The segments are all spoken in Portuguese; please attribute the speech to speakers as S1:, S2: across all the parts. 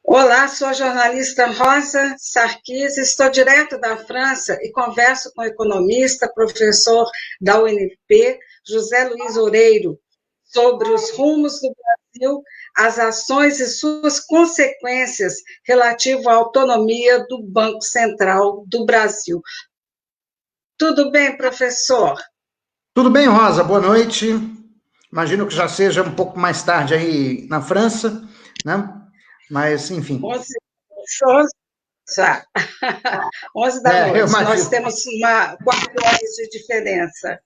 S1: Olá, sou a jornalista Rosa Sarkis, estou direto da França e converso com o economista, professor da UNP, José Luiz Oreiro, sobre os rumos do Brasil, as ações e suas consequências relativo à autonomia do Banco Central do Brasil. Tudo bem, professor?
S2: Tudo bem, Rosa, boa noite. Imagino que já seja um pouco mais tarde aí na França, né? Mas, enfim.
S1: 11 já. 11 da noite. Nós temos 4 horas de diferença.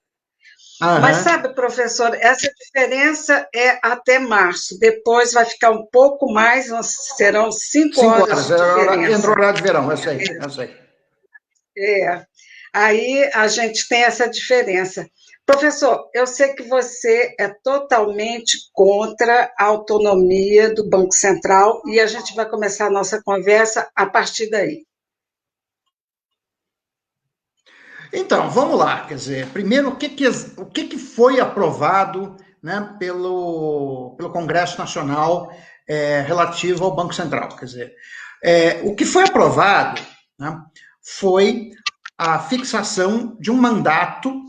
S1: Mas sabe, professor, essa diferença é até março. Depois vai ficar um pouco mais, serão 5 horas de diferença.
S2: Entra o horário de verão, eu sei.
S1: Aí a gente tem essa diferença. Professor, eu sei que você é totalmente contra a autonomia do Banco Central e a gente vai começar a nossa conversa a partir daí.
S2: Então, vamos lá. Quer dizer, primeiro, o que foi aprovado, né, pelo Congresso Nacional relativo ao Banco Central? Quer dizer, o que foi aprovado, né, foi a fixação de um mandato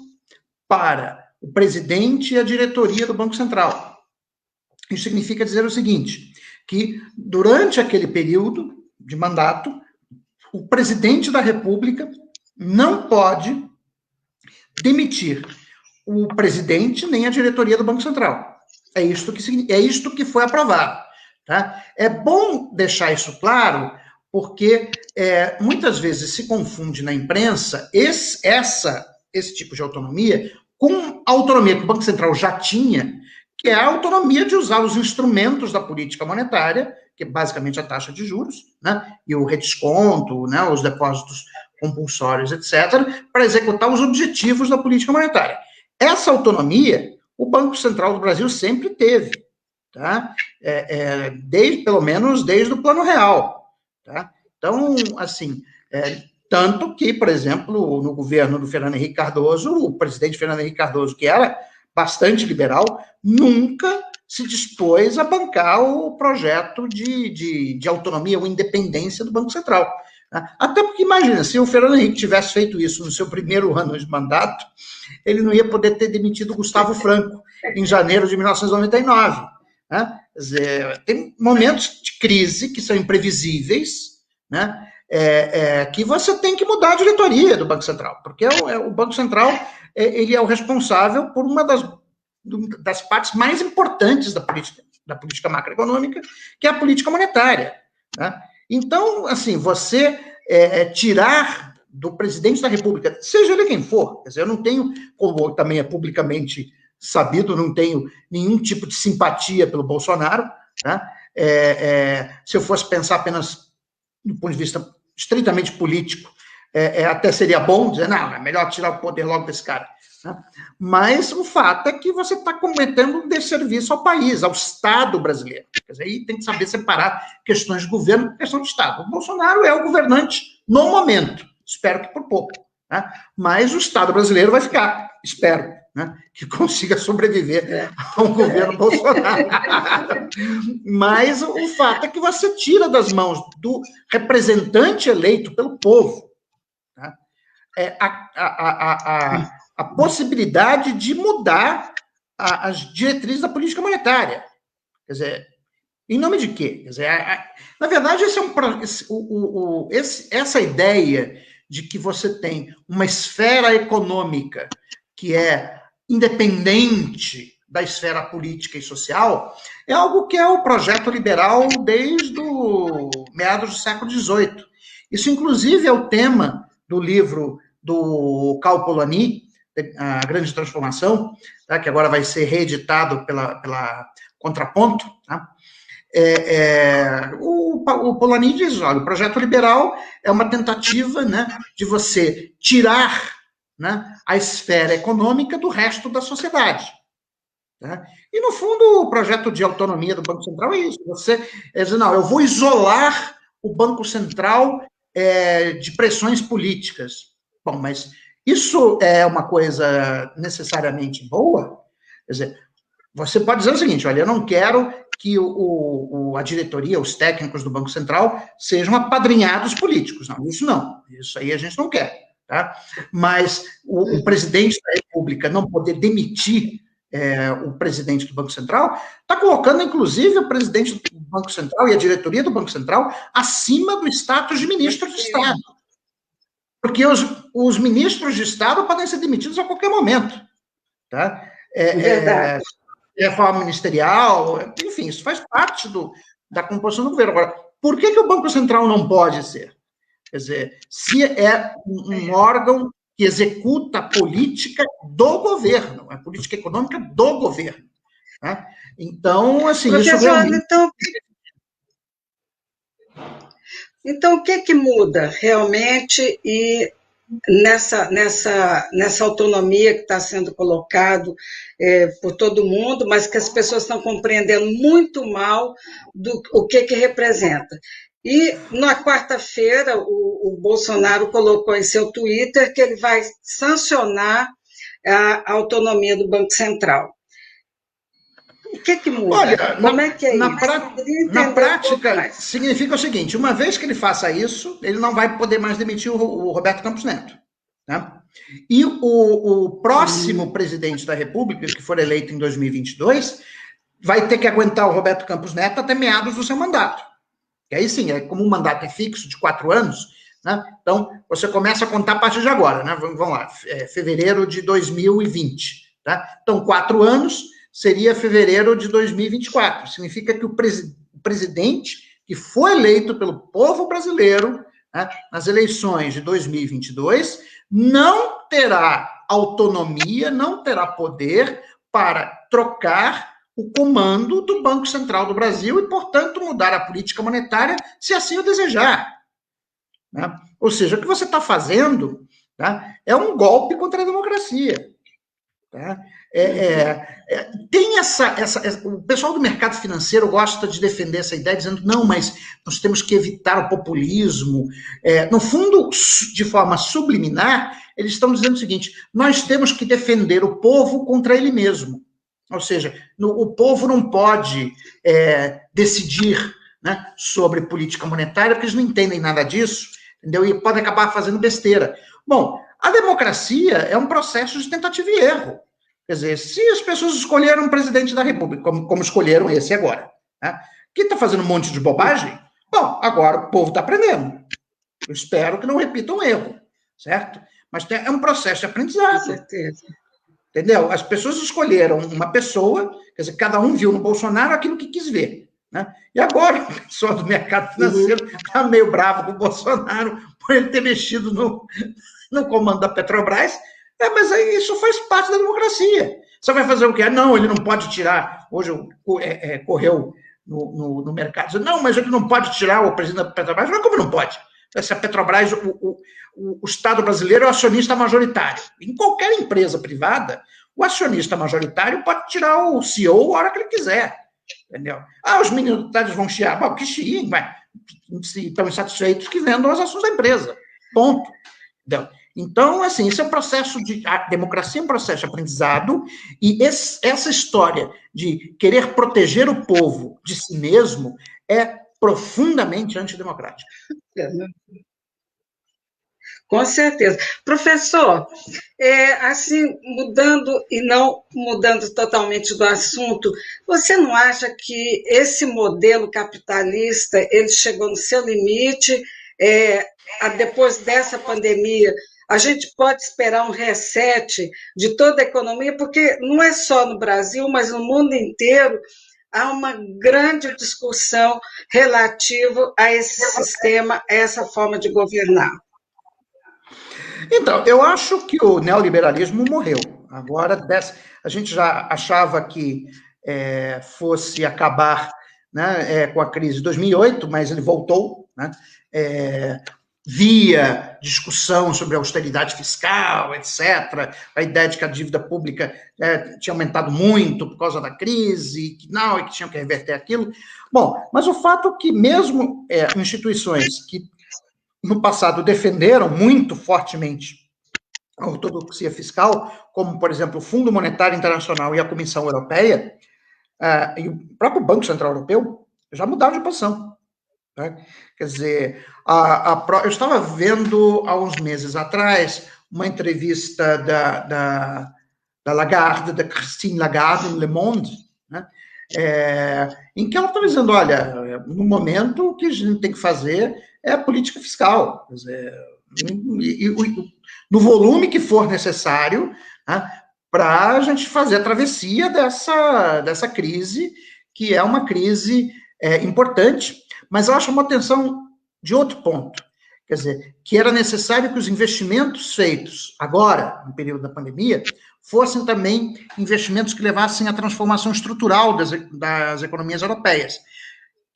S2: para o presidente e a diretoria do Banco Central. Isso significa dizer o seguinte, que durante aquele período de mandato, o presidente da República não pode demitir o presidente nem a diretoria do Banco Central. É isto que foi aprovado. Tá? É bom deixar isso claro, porque muitas vezes se confunde na imprensa esse tipo de autonomia com a autonomia que o Banco Central já tinha, que é a autonomia de usar os instrumentos da política monetária, que é basicamente a taxa de juros, né, e o redesconto, né, os depósitos compulsórios, etc., para executar os objetivos da política monetária. Essa autonomia, o Banco Central do Brasil sempre teve, tá? Pelo menos desde o Plano Real. Tá? Então, assim, tanto que, por exemplo, no governo do Fernando Henrique Cardoso, o presidente Fernando Henrique Cardoso, que era bastante liberal, nunca se dispôs a bancar o projeto de autonomia ou independência do Banco Central. Até porque, imagina, se o Fernando Henrique tivesse feito isso no seu primeiro ano de mandato, ele não ia poder ter demitido Gustavo Franco em janeiro de 1999. Né? Quer dizer, tem momentos de crise que são imprevisíveis, né? Que você tem que mudar a diretoria do Banco Central, porque o Banco Central ele é o responsável por uma das partes mais importantes da política macroeconômica, que é a política monetária. Né? Então, assim, você tirar do presidente da República, seja ele quem for, quer dizer, eu não tenho, como também é publicamente sabido, não tenho nenhum tipo de simpatia pelo Bolsonaro, né? Se eu fosse pensar apenas do ponto de vista estritamente político, até seria bom dizer, não, é melhor tirar o poder logo desse cara. Né? Mas o fato é que você está cometendo um desserviço ao país, ao Estado brasileiro. Quer dizer, aí tem que saber separar questões de governo e questão de Estado. O Bolsonaro é o governante no momento, espero que por pouco. Né? Mas o Estado brasileiro vai ficar, espero, né? Que consiga sobreviver ao governo Bolsonaro. Mas o fato é que você tira das mãos do representante eleito pelo povo, tá? A possibilidade de mudar as diretrizes da política monetária. Quer dizer, em nome de quê? Quer dizer, na verdade, essa ideia de que você tem uma esfera econômica que é independente da esfera política e social, é algo que é o projeto liberal desde o meados do século XVIII. Isso, inclusive, é o tema do livro do Karl Polanyi, A Grande Transformação, tá, que agora vai ser reeditado pela Contraponto. Tá? O Polanyi diz, olha, o projeto liberal é uma tentativa, né, de você tirar, né, a esfera econômica do resto da sociedade. Tá? E, no fundo, o projeto de autonomia do Banco Central é isso. Você diz, não, eu vou isolar o Banco Central de pressões políticas. Bom, mas isso é uma coisa necessariamente boa? Quer dizer, você pode dizer o seguinte, olha, eu não quero que a diretoria, os técnicos do Banco Central sejam apadrinhados políticos. Não, isso não. Isso aí a gente não quer. Tá? Mas o presidente da República não poder demitir o presidente do Banco Central, está colocando, inclusive, o presidente do Banco Central e a diretoria do Banco Central acima do status de ministro de Estado. Porque os ministros de Estado podem ser demitidos a qualquer momento. Tá?
S1: Verdade.
S2: Reforma ministerial, enfim, isso faz parte da composição do governo. Agora, por que o Banco Central não pode ser? Quer dizer, se é um órgão que executa a política do governo, a política econômica do governo. Né? Então, assim,
S1: professor,
S2: isso realmente...
S1: Então, o que muda realmente e nessa autonomia que está sendo colocado por todo mundo, mas que as pessoas estão compreendendo muito mal o que representa? E na quarta-feira, o Bolsonaro colocou em seu Twitter que ele vai sancionar a autonomia do Banco Central. O que muda?
S2: Olha,
S1: como é que é
S2: na
S1: isso?
S2: Na prática, significa o seguinte, uma vez que ele faça isso, ele não vai poder mais demitir o Roberto Campos Neto. Né? E o próximo presidente da República, que for eleito em 2022, vai ter que aguentar o Roberto Campos Neto até meados do seu mandato. E aí sim, como um mandato é fixo de 4 anos, né? Então você começa a contar a partir de agora, né? Vamos lá, fevereiro de 2020. Tá? Então, 4 anos seria fevereiro de 2024. Significa que o presidente que foi eleito pelo povo brasileiro, né, nas eleições de 2022 não terá autonomia, não terá poder para trocar o comando do Banco Central do Brasil e, portanto, mudar a política monetária, se assim o desejar. Né? Ou seja, o que você está fazendo, tá, é um golpe contra a democracia. Tá? Tem o pessoal do mercado financeiro gosta de defender essa ideia, dizendo, não, mas nós temos que evitar o populismo. No fundo, de forma subliminar, eles estão dizendo o seguinte, nós temos que defender o povo contra ele mesmo. Ou seja, o povo não pode decidir, né, sobre política monetária, porque eles não entendem nada disso, entendeu? E podem acabar fazendo besteira. Bom, a democracia é um processo de tentativa e erro. Quer dizer, se as pessoas escolheram um presidente da República, como escolheram esse agora, né, que está fazendo um monte de bobagem, bom, agora o povo está aprendendo. Eu espero que não repita um erro, certo? Mas é um processo de aprendizado.
S1: Com certeza.
S2: Entendeu? As pessoas escolheram uma pessoa, quer dizer, cada um viu no Bolsonaro aquilo que quis ver. Né? E agora o pessoal do mercado financeiro está meio bravo com o Bolsonaro por ele ter mexido no comando da Petrobras, mas aí isso faz parte da democracia. Você vai fazer o quê? Não, ele não pode tirar. Hoje correu no mercado. Não, mas ele não pode tirar o presidente da Petrobras. Mas como não pode? Se a Petrobras, o Estado brasileiro é o acionista majoritário. Em qualquer empresa privada, o acionista majoritário pode tirar o CEO a hora que ele quiser. Entendeu? Os minoritários vão chiar. Bom, que chiem, se estão insatisfeitos, que vendam as ações da empresa. Ponto. Entendeu? Então, assim, esse é um processo a democracia é um processo de aprendizado, e essa história de querer proteger o povo de si mesmo é profundamente antidemocrática.
S1: Com certeza. Professor, assim, mudando e não mudando totalmente do assunto, você não acha que esse modelo capitalista ele chegou no seu limite? Depois dessa pandemia, a gente pode esperar um reset de toda a economia, porque não é só no Brasil, mas no mundo inteiro, há uma grande discussão relativa a esse sistema, a essa forma de governar.
S2: Então, eu acho que o neoliberalismo morreu. Agora, a gente já achava que fosse acabar, né, com a crise de 2008, mas ele voltou. Né? via discussão sobre austeridade fiscal, etc., a ideia de que a dívida pública tinha aumentado muito por causa da crise, que não, e que tinham que reverter aquilo. Bom, mas o fato é que mesmo instituições que no passado defenderam muito fortemente a ortodoxia fiscal, como, por exemplo, o Fundo Monetário Internacional e a Comissão Europeia, e o próprio Banco Central Europeu, já mudaram de posição. Né? Quer dizer, eu estava vendo há uns meses atrás uma entrevista da Lagarde, da Christine Lagarde, no Le Monde, né? Em que ela estava dizendo, olha, no momento o que a gente tem que fazer é a política fiscal, quer dizer, no volume que for necessário, né, para a gente fazer a travessia dessa crise, que é uma crise importante, mas ela chamou atenção de outro ponto, quer dizer, que era necessário que os investimentos feitos agora, no período da pandemia, fossem também investimentos que levassem à transformação estrutural das economias europeias.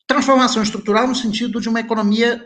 S2: Transformação estrutural no sentido de uma economia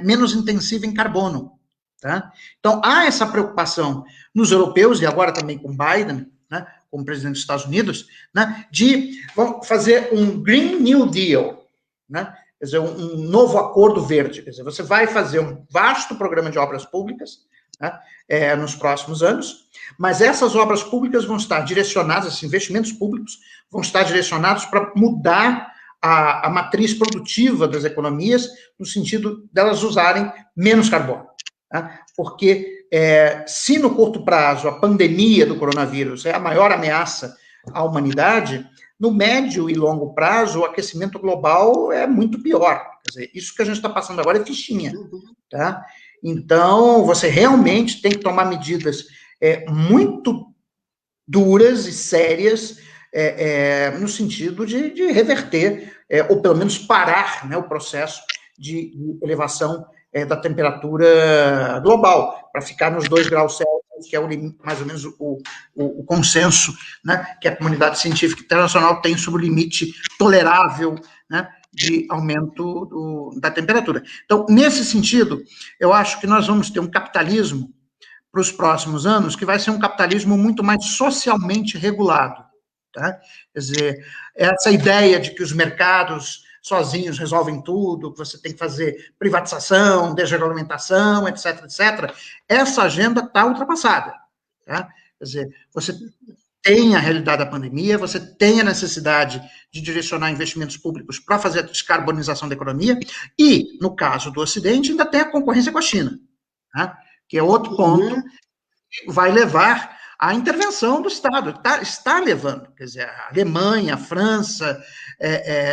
S2: menos intensiva em carbono. Tá? Então, há essa preocupação nos europeus, e agora também com Biden, né, como presidente dos Estados Unidos, né, de fazer um Green New Deal, né? Quer dizer, um novo acordo verde. Quer dizer, você vai fazer um vasto programa de obras públicas, né, nos próximos anos, mas essas obras públicas vão estar direcionadas, esses investimentos públicos vão estar direcionados para mudar a matriz produtiva das economias, no sentido delas usarem menos carbono. Né? Porque se no curto prazo a pandemia do coronavírus é a maior ameaça à humanidade, no médio e longo prazo, o aquecimento global é muito pior. Quer dizer, isso que a gente está passando agora é fichinha. Tá? Então, você realmente tem que tomar medidas muito duras e sérias no sentido de reverter, ou pelo menos parar, né, o processo de elevação da temperatura global, para ficar nos 2 graus Celsius, que é mais ou menos o consenso, né, que a comunidade científica internacional tem sobre o limite tolerável, né, de aumento da temperatura. Então, nesse sentido, eu acho que nós vamos ter um capitalismo para os próximos anos que vai ser um capitalismo muito mais socialmente regulado. Tá? Quer dizer, essa ideia de que os mercados sozinhos resolvem tudo, que você tem que fazer privatização, desregulamentação, etc., etc., essa agenda está ultrapassada. Tá? Quer dizer, você tem a realidade da pandemia, você tem a necessidade de direcionar investimentos públicos para fazer a descarbonização da economia, e, no caso do Ocidente, ainda tem a concorrência com a China, tá? Que é outro ponto que vai levar à intervenção do Estado, está levando, quer dizer, a Alemanha, a França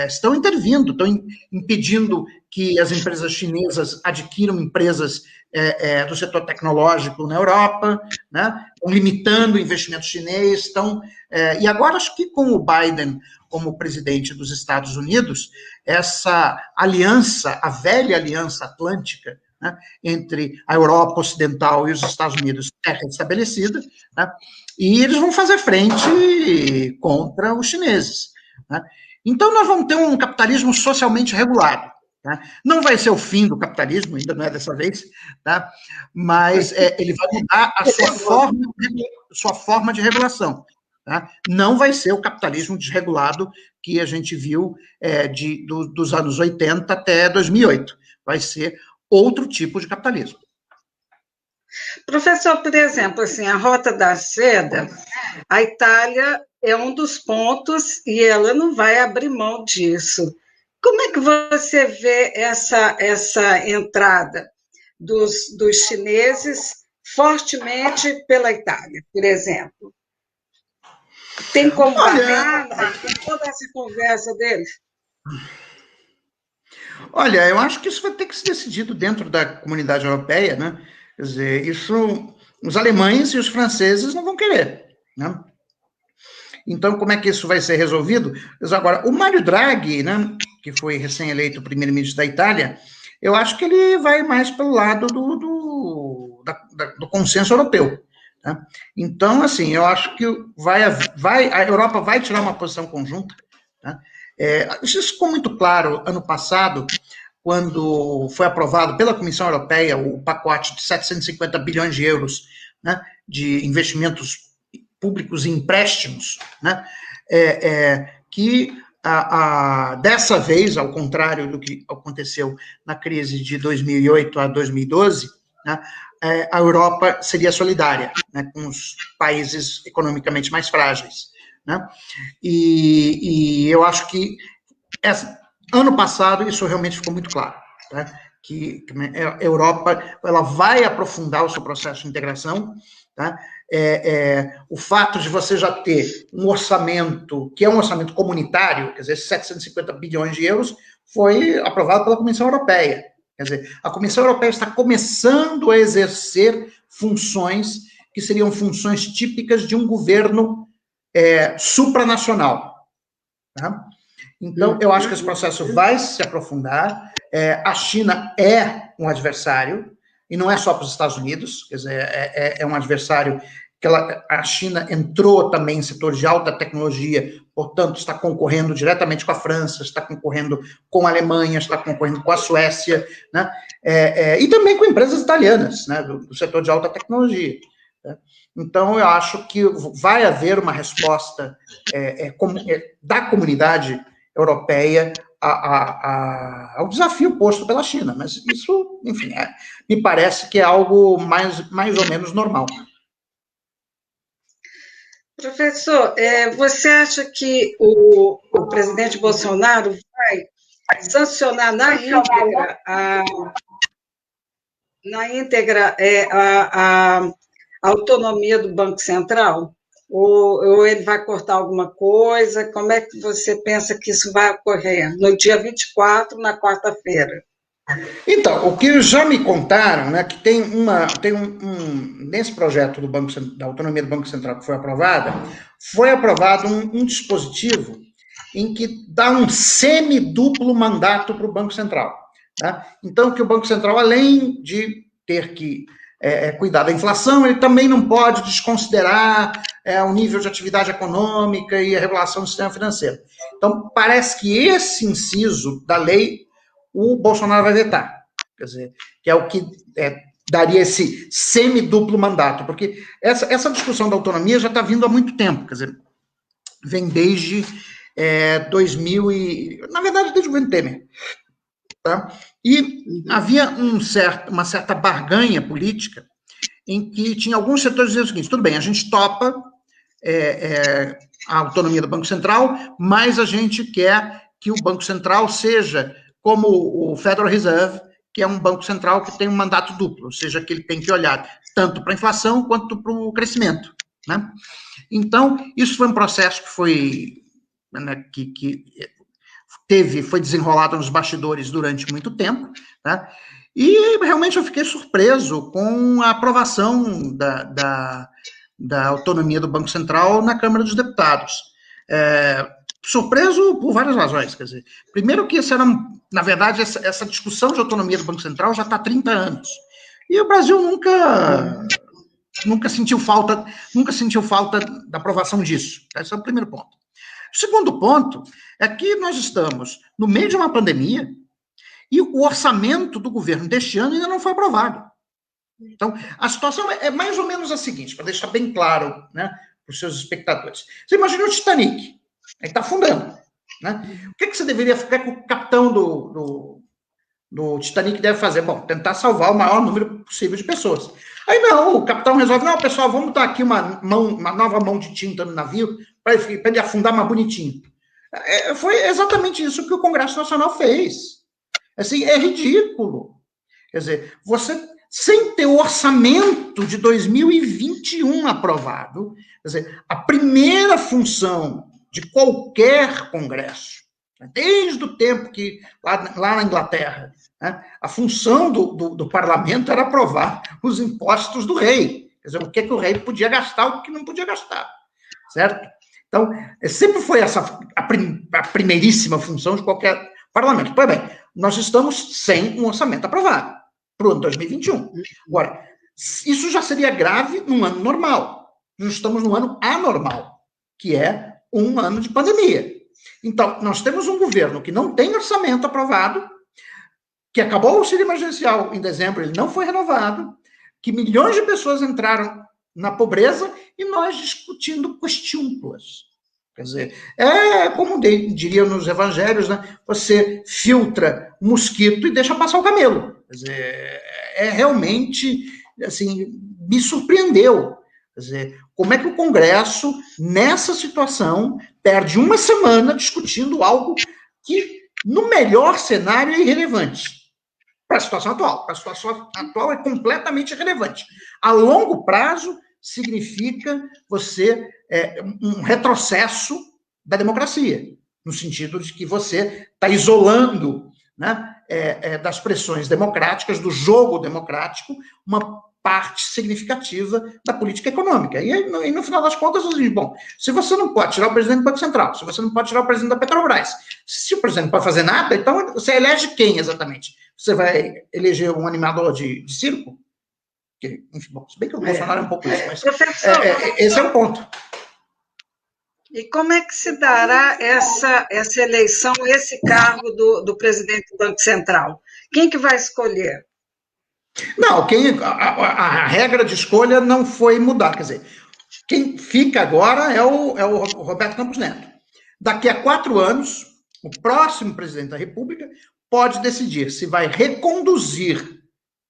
S2: estão intervindo, estão impedindo que as empresas chinesas adquiram empresas do setor tecnológico na Europa, né? Estão limitando o investimento chinês, e agora acho que com o Biden como presidente dos Estados Unidos, essa aliança, a velha aliança atlântica, né, entre a Europa Ocidental e os Estados Unidos é restabelecida, né, e eles vão fazer frente contra os chineses. Né. Então, nós vamos ter um capitalismo socialmente regulado. Tá? Não vai ser o fim do capitalismo, ainda não é dessa vez, tá? Mas ele vai mudar a sua forma de regulação. Tá? Não vai ser o capitalismo desregulado que a gente viu dos anos 80 até 2008. Vai ser outro tipo de capitalismo.
S1: Professor, por exemplo, assim, a Rota da Seda, a Itália é um dos pontos e ela não vai abrir mão disso. Como é que você vê essa entrada dos chineses fortemente pela Itália, por exemplo? Tem como barrar toda essa conversa deles?
S2: Olha, eu acho que isso vai ter que ser decidido dentro da comunidade europeia, né? Quer dizer, isso os alemães e os franceses não vão querer, né? Então, como é que isso vai ser resolvido? Mas agora, o Mário Draghi, né, que foi recém-eleito primeiro-ministro da Itália, eu acho que ele vai mais pelo lado do consenso europeu. Tá? Então, assim, eu acho que a Europa vai tirar uma posição conjunta. Tá? Isso ficou muito claro ano passado, quando foi aprovado pela Comissão Europeia o pacote de 750 bilhões de euros, né, de investimentos públicos e empréstimos, né, que dessa vez, ao contrário do que aconteceu na crise de 2008 a 2012, né, a Europa seria solidária, né, com os países economicamente mais frágeis, né? E eu acho que ano passado isso realmente ficou muito claro, né? Que a Europa ela vai aprofundar o seu processo de integração, tá? O fato de você já ter um orçamento, que é um orçamento comunitário, quer dizer, 750 bilhões de euros, foi aprovado pela Comissão Europeia. Quer dizer, a Comissão Europeia está começando a exercer funções que seriam funções típicas de um governo supranacional. Tá? Então, eu acho que esse processo vai se aprofundar. A China é um adversário, e não é só para os Estados Unidos, quer dizer, é um adversário que a China entrou também em setores de alta tecnologia, portanto, está concorrendo diretamente com a França, está concorrendo com a Alemanha, está concorrendo com a Suécia, né? E também com empresas italianas, né, do setor de alta tecnologia. Né? Então, eu acho que vai haver uma resposta da comunidade europeia ao desafio posto pela China, mas isso, enfim, me parece que é algo mais ou menos normal.
S1: Professor, você acha que o presidente Bolsonaro vai sancionar na íntegra a autonomia do Banco Central? Ou ele vai cortar alguma coisa? Como é que você pensa que isso vai ocorrer no dia 24, na quarta-feira?
S2: Então, o que já me contaram, né, que tem nesse projeto da autonomia do Banco Central que foi aprovado um dispositivo em que dá um semiduplo mandato para o Banco Central. Tá? Então, que o Banco Central, além de ter que cuidar da inflação, ele também não pode desconsiderar o nível de atividade econômica e a regulação do sistema financeiro. Então, parece que esse inciso da lei o Bolsonaro vai vetar, quer dizer, que é o que daria esse semiduplo mandato, porque essa discussão da autonomia já está vindo há muito tempo, quer dizer, vem desde 2000 na verdade, desde o governo Temer. Tá? E havia uma certa barganha política em que tinha alguns setores dizendo o seguinte, tudo bem, a gente topa a autonomia do Banco Central, mas a gente quer que o Banco Central seja como o Federal Reserve, que é um banco central que tem um mandato duplo, ou seja, que ele tem que olhar tanto para a inflação quanto para o crescimento. Né? Então, isso foi um processo que foi, né, foi desenrolado nos bastidores durante muito tempo, né? E realmente eu fiquei surpreso com a aprovação da autonomia do Banco Central na Câmara dos Deputados. Surpreso por várias razões, quer dizer, primeiro que na verdade, essa discussão de autonomia do Banco Central já está há 30 anos, e o Brasil nunca sentiu falta da aprovação disso. Esse é o primeiro ponto. O segundo ponto é que nós estamos no meio de uma pandemia e o orçamento do governo deste ano ainda não foi aprovado. Então, a situação é mais ou menos a seguinte, para deixar bem claro, né, para os seus espectadores. Você imagina o Titanic, ele está afundando. Né? O que você deveria ficar com o capitão do Titanic deve fazer? Bom, tentar salvar o maior número possível de pessoas. Aí não, o capitão resolve, não, pessoal, vamos botar aqui uma nova mão de tinta no navio para ele afundar mais bonitinho. Foi exatamente isso que o Congresso Nacional fez. Assim, é ridículo. Quer dizer, você, sem ter o orçamento de 2021 aprovado, quer dizer, a primeira função de qualquer Congresso, desde o tempo que, lá na Inglaterra, né, a função do parlamento era aprovar os impostos do rei. Quer dizer, o que o rei podia gastar, o que não podia gastar. Certo? Então, sempre foi essa a primeiríssima função de qualquer parlamento. Pois bem, nós estamos sem um orçamento aprovado para o ano 2021. Agora, isso já seria grave num ano normal. Nós estamos num ano anormal, que é um ano de pandemia. Então, nós temos um governo que não tem orçamento aprovado, que acabou o auxílio emergencial em dezembro, ele não foi renovado, que milhões de pessoas entraram na pobreza e nós discutindo questúmpulas. Quer dizer, é como diriam nos evangelhos, né? Você filtra mosquito e deixa passar o camelo. Quer dizer, é realmente, assim, me surpreendeu. Quer dizer, como é que o Congresso, nessa situação, perde uma semana discutindo algo que, no melhor cenário, é irrelevante para a situação atual. Para a situação atual é completamente irrelevante. A longo prazo, significa você um retrocesso da democracia, no sentido de que você está isolando, né, das pressões democráticas, do jogo democrático, uma parte significativa da política econômica. E no final das contas, bom, se você não pode tirar o presidente do Banco Central, se você não pode tirar o presidente da Petrobras, se o presidente não pode fazer nada, então você elege quem exatamente? Você vai eleger um animador de circo? Enfim, bom, se bem que o Bolsonaro é um pouco isso, mas
S1: professor,
S2: esse é o ponto.
S1: E como é que se dará essa eleição, esse cargo do presidente do Banco Central? Quem que vai escolher?
S2: Não, a regra de escolha não foi mudar, quer dizer, quem fica agora é o Roberto Campos Neto. Daqui a 4 anos, o próximo presidente da República pode decidir se vai reconduzir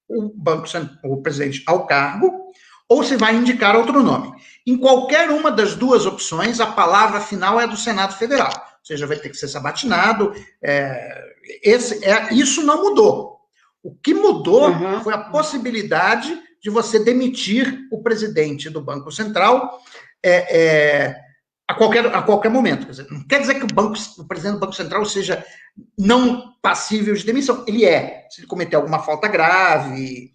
S2: o presidente ao cargo ou se vai indicar outro nome. Em qualquer uma das duas opções, a palavra final é do Senado Federal, ou seja, vai ter que ser sabatinado. Isso não mudou. O que mudou foi a possibilidade de você demitir o presidente do Banco Central a qualquer momento. Quer dizer, não quer dizer que o presidente do Banco Central seja não passível de demissão. Ele é. Se ele cometer alguma falta grave,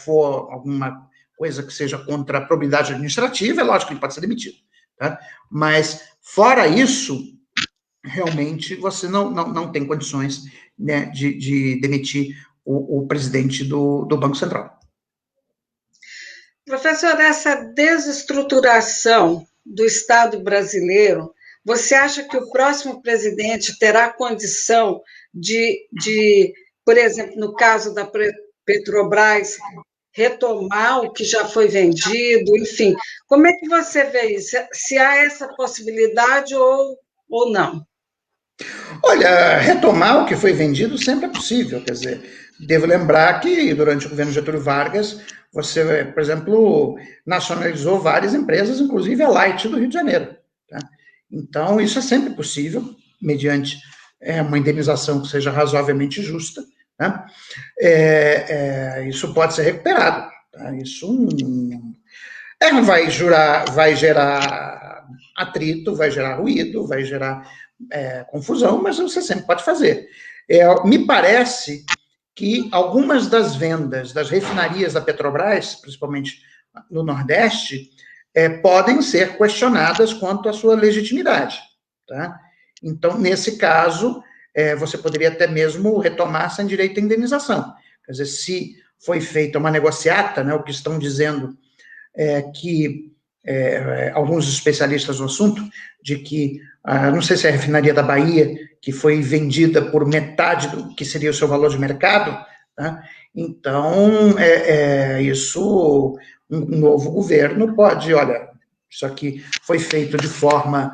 S2: for alguma coisa que seja contra a probidade administrativa, é lógico que ele pode ser demitido. Tá? Mas, fora isso, realmente você não tem condições, né, de demitir o presidente do Banco Central.
S1: Professor, essa desestruturação do Estado brasileiro, você acha que o próximo presidente terá condição de, por exemplo, no caso da Petrobras, retomar o que já foi vendido, enfim, como é que você vê isso? Se há essa possibilidade ou não?
S2: Olha, retomar o que foi vendido sempre é possível, quer dizer, devo lembrar que durante o governo Getúlio Vargas, você, por exemplo, nacionalizou várias empresas, inclusive a Light do Rio de Janeiro. Tá? Então, isso é sempre possível, mediante uma indenização que seja razoavelmente justa. Tá? Isso pode ser recuperado. Tá? Isso vai gerar atrito, vai gerar ruído, vai gerar confusão, mas você sempre pode fazer. Me parece que algumas das vendas das refinarias da Petrobras, principalmente no Nordeste, podem ser questionadas quanto à sua legitimidade. Tá? Então, nesse caso, você poderia até mesmo retomar sem direito à indenização. Quer dizer, se foi feita uma negociata, né, o que estão dizendo que alguns especialistas no assunto, de que, não sei se é a refinaria da Bahia, que foi vendida por metade do que seria o seu valor de mercado, tá? Então, isso, um novo governo pode, olha, isso aqui foi feito de forma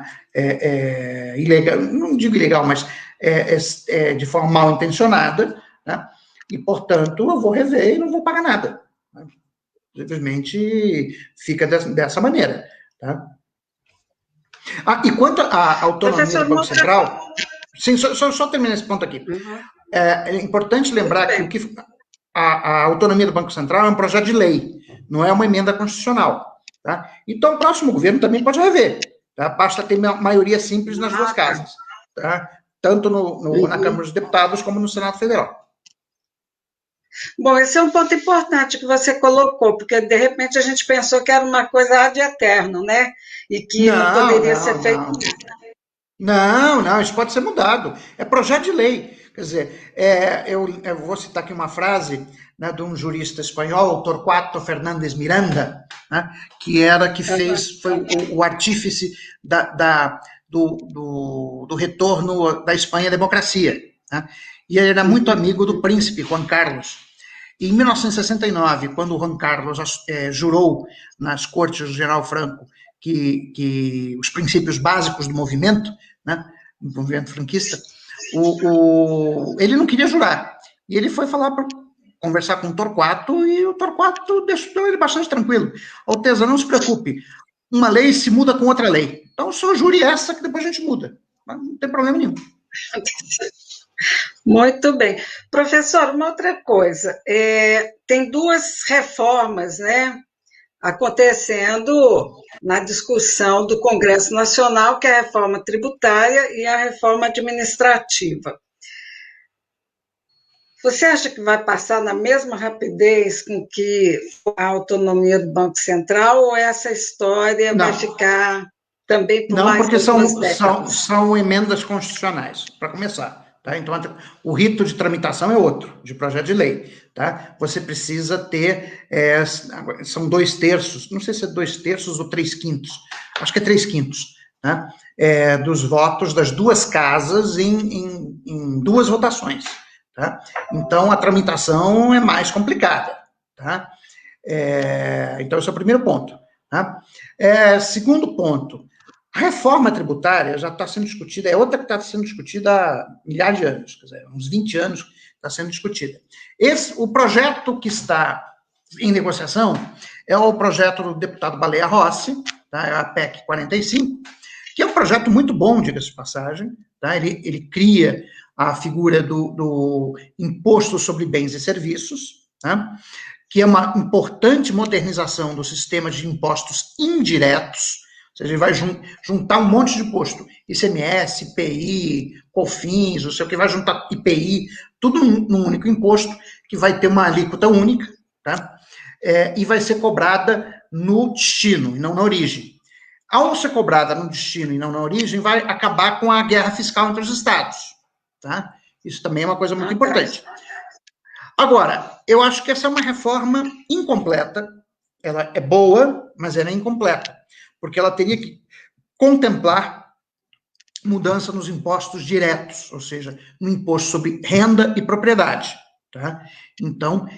S2: ilegal, não digo ilegal, mas de forma mal intencionada, né? E, portanto, eu vou rever e não vou pagar nada. Né? Simplesmente fica dessa maneira. Tá? E quanto à autonomia do Banco Central, sim, só terminar esse ponto aqui. É importante lembrar que a autonomia do Banco Central é um projeto de lei, não é uma emenda constitucional. Tá? Então, o próximo governo também pode rever. Tá? Basta ter maioria simples nas duas casas. Tá? Tanto na Câmara dos Deputados como no Senado Federal.
S1: Bom, esse é um ponto importante que você colocou, porque de repente a gente pensou que era uma coisa ad eterno, né? E que não poderia ser feito.
S2: Não, isso pode ser mudado. É projeto de lei. Quer dizer, eu vou citar aqui uma frase, né, de um jurista espanhol, Torquato Fernández Miranda, né, que foi o artífice do retorno da Espanha à democracia. Né? E ele era muito amigo do príncipe Juan Carlos. E em 1969, quando o Juan Carlos jurou nas cortes do General Franco que os princípios básicos do movimento, né, do movimento franquista, ele não queria jurar. E ele foi conversar com o Torquato, e o Torquato deixou ele bastante tranquilo. Alteza, não se preocupe, uma lei se muda com outra lei. Então, só jure essa que depois a gente muda. Não tem problema nenhum.
S1: Muito bem. Professor, uma outra coisa. Tem duas reformas, né, acontecendo na discussão do Congresso Nacional, que é a reforma tributária e a reforma administrativa. Você acha que vai passar na mesma rapidez com que a autonomia do Banco Central, ou essa história vai ficar também por mais de 2 décadas?
S2: São emendas constitucionais, para começar. Tá? Então, o rito de tramitação é outro, de projeto de lei. Tá? Você precisa ter, são 2/3, não sei se é 2/3 ou 3/5, acho que é 3/5, tá? Dos votos das duas casas em 2 votações. Tá? Então, a tramitação é mais complicada. Tá? Então, esse é o primeiro ponto. Tá? Segundo ponto, a reforma tributária já está sendo discutida, é outra que está sendo discutida há milhares de anos, quer dizer, uns 20 anos está sendo discutida. O projeto que está em negociação é o projeto do deputado Baleia Rossi, tá? A PEC 45, que é um projeto muito bom, diga-se de passagem. Tá? Ele cria a figura do imposto sobre bens e serviços, tá? Que é uma importante modernização do sistema de impostos indiretos, ou seja, ele vai juntar um monte de imposto, ICMS, IPI, COFINS, não sei o que, vai juntar IPI, tudo num único imposto, que vai ter uma alíquota única, tá? E vai ser cobrada no destino, e não na origem. Ao ser cobrada no destino e não na origem, vai acabar com a guerra fiscal entre os estados. Tá? Isso também é uma coisa muito importante. Agora, eu acho que essa é uma reforma incompleta. Ela é boa, mas ela é incompleta, porque ela teria que contemplar mudança nos impostos diretos, ou seja, no imposto sobre renda e propriedade. Tá? Então,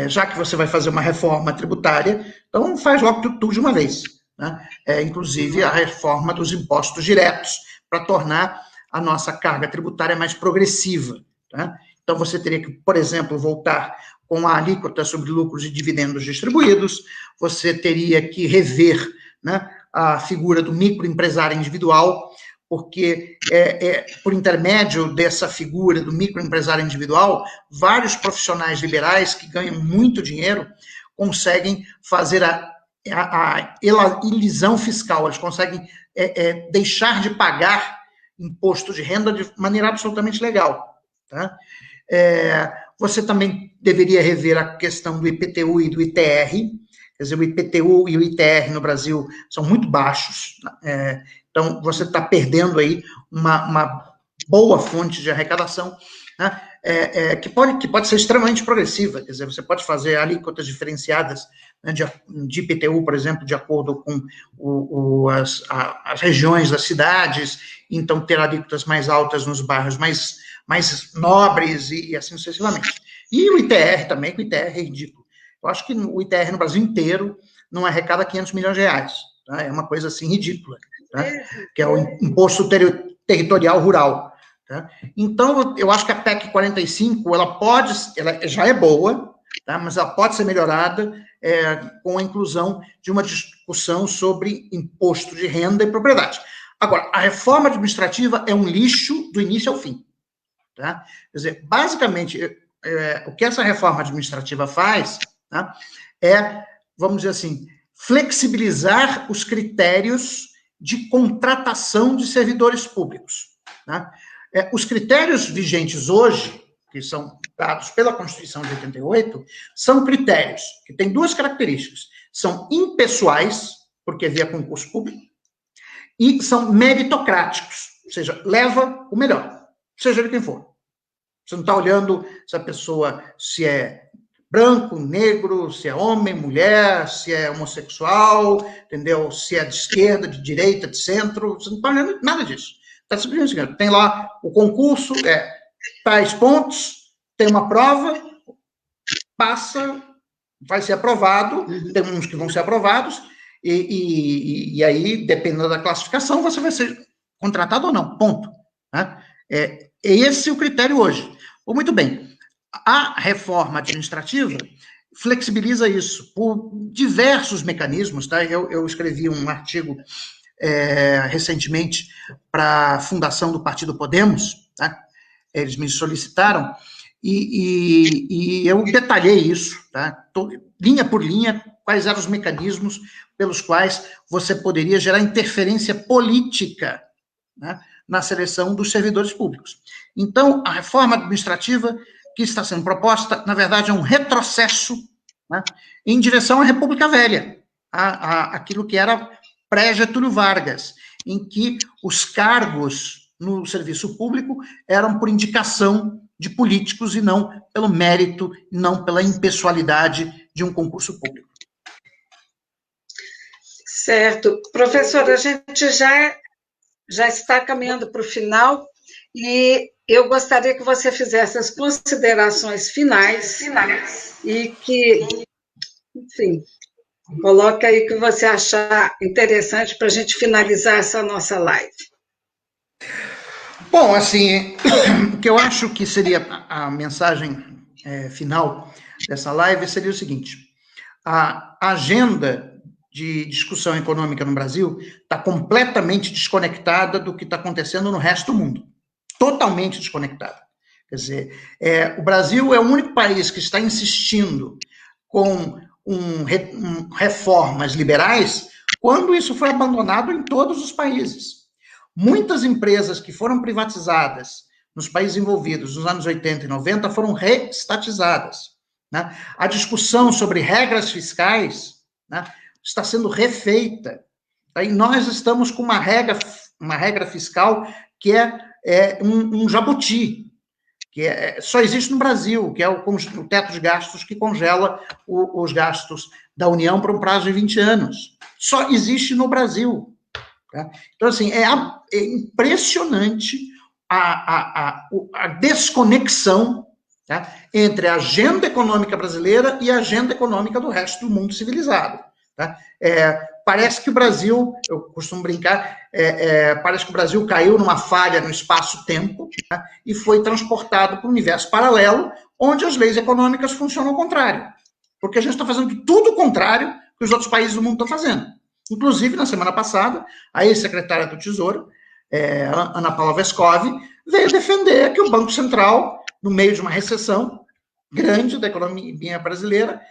S2: já que você vai fazer uma reforma tributária, então faz logo tudo de uma vez. Né? Inclusive a reforma dos impostos diretos, para tornar a nossa carga tributária mais progressiva. Tá? Então, você teria que, por exemplo, voltar com a alíquota sobre lucros e dividendos distribuídos, você teria que rever, né, a figura do microempresário individual, porque por intermédio dessa figura do microempresário individual, vários profissionais liberais que ganham muito dinheiro conseguem fazer a elisão fiscal, eles conseguem deixar de pagar imposto de renda de maneira absolutamente legal. Tá? Você também deveria rever a questão do IPTU e do ITR, quer dizer, o IPTU e o ITR no Brasil são muito baixos, então você está perdendo aí uma boa fonte de arrecadação, né? Que pode ser extremamente progressiva, quer dizer, você pode fazer alíquotas diferenciadas, né, de IPTU, por exemplo, de acordo com as regiões das cidades, então ter alíquotas mais altas nos bairros mais nobres e assim sucessivamente. E o ITR também, que o ITR é ridículo. Eu acho que o ITR no Brasil inteiro não arrecada 500 milhões de reais. Tá? É uma coisa assim ridícula, tá? Que é o imposto territorial rural. Tá? Então, eu acho que a PEC 45, ela já é boa, tá? Mas ela pode ser melhorada com a inclusão de uma discussão sobre imposto de renda e propriedade. Agora, a reforma administrativa é um lixo do início ao fim. Tá? Quer dizer, basicamente, o que essa reforma administrativa faz, tá, vamos dizer assim, flexibilizar os critérios de contratação de servidores públicos. Tá? Os critérios vigentes hoje, que são dados pela Constituição de 88, são critérios que têm 2 características. São impessoais, porque é via concurso público, e são meritocráticos, ou seja, leva o melhor, seja de quem for. Você não está olhando se a pessoa se é branco, negro, se é homem, mulher, se é homossexual, entendeu? Se é de esquerda, de direita, de centro, você não está olhando nada disso. Está simplesmente, tem lá o concurso, tais pontos, tem uma prova, passa, vai ser aprovado, tem uns que vão ser aprovados, e aí, dependendo da classificação, você vai ser contratado ou não, ponto. Né? É esse o critério hoje. Muito bem, a reforma administrativa flexibiliza isso por diversos mecanismos, tá? Eu escrevi um artigo recentemente para a fundação do Partido Podemos, tá? Eles me solicitaram, e eu detalhei isso, tá? Linha por linha, quais eram os mecanismos pelos quais você poderia gerar interferência política, né, na seleção dos servidores públicos. Então, a reforma administrativa que está sendo proposta, na verdade, é um retrocesso, né, em direção à República Velha, aquilo que era pré-Getúlio Vargas, em que os cargos no serviço público eram por indicação de políticos e não pelo mérito, não pela impessoalidade de um concurso público.
S1: Certo. Professor, a gente já está caminhando para o final e eu gostaria que você fizesse as considerações finais e que, enfim, coloque aí o que você achar interessante para a gente finalizar essa nossa live.
S2: Bom, assim, o que eu acho que seria a mensagem final dessa live seria o seguinte: a agenda de discussão econômica no Brasil está completamente desconectada do que está acontecendo no resto do mundo. Totalmente desconectada. Quer dizer, o Brasil é o único país que está insistindo com reformas liberais quando isso foi abandonado em todos os países. Muitas empresas que foram privatizadas nos países envolvidos nos anos 80 e 90 foram reestatizadas. Né? A discussão sobre regras fiscais, né, está sendo refeita. E nós estamos com uma regra fiscal que é um jabuti, que só existe no Brasil, que é o teto de gastos que congela os gastos da União por um prazo de 20 anos. Só existe no Brasil. Tá? Então, assim, é impressionante a desconexão, tá, entre a agenda econômica brasileira e a agenda econômica do resto do mundo civilizado. Tá? Parece que o Brasil, eu costumo brincar, parece que o Brasil caiu numa falha no espaço-tempo, tá, e foi transportado para um universo paralelo, onde as leis econômicas funcionam ao contrário. Porque a gente está fazendo tudo o contrário que os outros países do mundo estão fazendo. Inclusive, na semana passada, a ex-secretária do Tesouro, Ana Paula Vescovi, veio defender que o Banco Central, no meio de uma recessão grande da economia brasileira,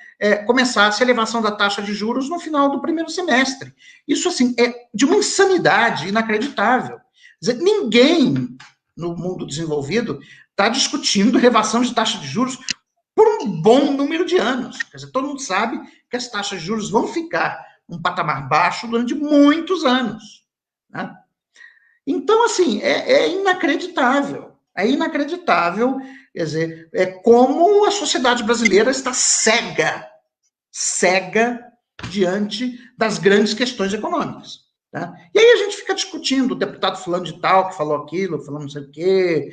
S2: começasse a elevação da taxa de juros no final do primeiro semestre. Isso, assim, é de uma insanidade inacreditável. Quer dizer, ninguém no mundo desenvolvido está discutindo elevação de taxa de juros por um bom número de anos. Quer dizer, todo mundo sabe que as taxas de juros vão ficar um patamar baixo durante muitos anos. Né? Então, assim, é inacreditável. É inacreditável, quer dizer, como a sociedade brasileira está cega diante das grandes questões econômicas. Tá? E aí a gente fica discutindo, o deputado fulano de tal, que falou aquilo, falou não sei o quê,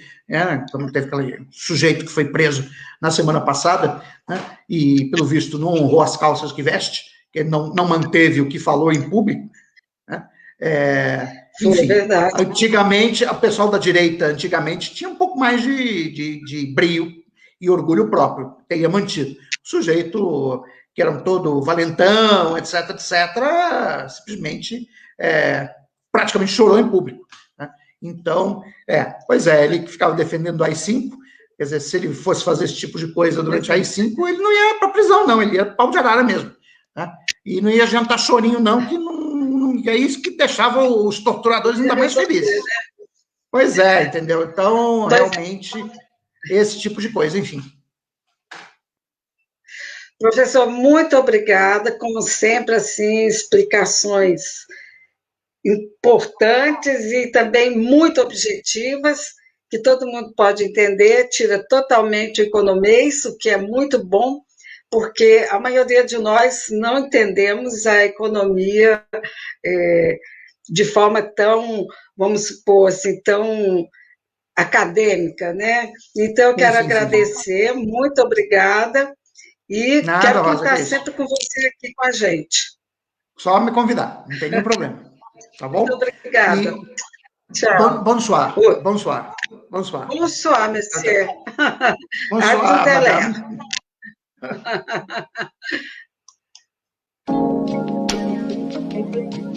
S2: como teve aquele sujeito que foi preso na semana passada, né, e, pelo visto, não honrou as calças que veste, que não manteve o que falou em público. Né? Enfim, antigamente, o pessoal da direita, tinha um pouco mais de brio e orgulho próprio, teria mantido. O sujeito, que era um todo valentão, etc., simplesmente praticamente chorou em público. Né? Então, ele ficava defendendo o AI-5, quer dizer, se ele fosse fazer esse tipo de coisa durante a AI-5, ele não ia para prisão, não, ele ia pau de arara mesmo. Né? E não ia jantar chorinho, não, que é isso que deixava os torturadores ainda mais felizes. Pois entendeu? Então, realmente, esse tipo de coisa, enfim.
S1: Professor, muito obrigada, como sempre, assim, explicações importantes e também muito objetivas, que todo mundo pode entender, tira totalmente o economês, o que é muito bom, porque a maioria de nós não entendemos a economia de forma tão, vamos supor assim, tão acadêmica, né? Então, eu quero
S2: Sim, sim, sim.
S1: agradecer, muito obrigada, e
S2: Nada,
S1: quero
S2: Rosa, que
S1: contar
S2: é isso.
S1: sempre com você aqui com a gente.
S2: Só me convidar, não tem nenhum problema. Tá
S1: Muito
S2: bom?
S1: obrigada.
S2: E
S1: Tchau.
S2: bonsoir,
S1: Oi.
S2: bonsoir, bonsoir.
S1: Bonsoir,
S2: Tchau, tchau.
S1: monsieur. À
S2: Bonsoir,
S1: tout à l'heure.
S2: madame.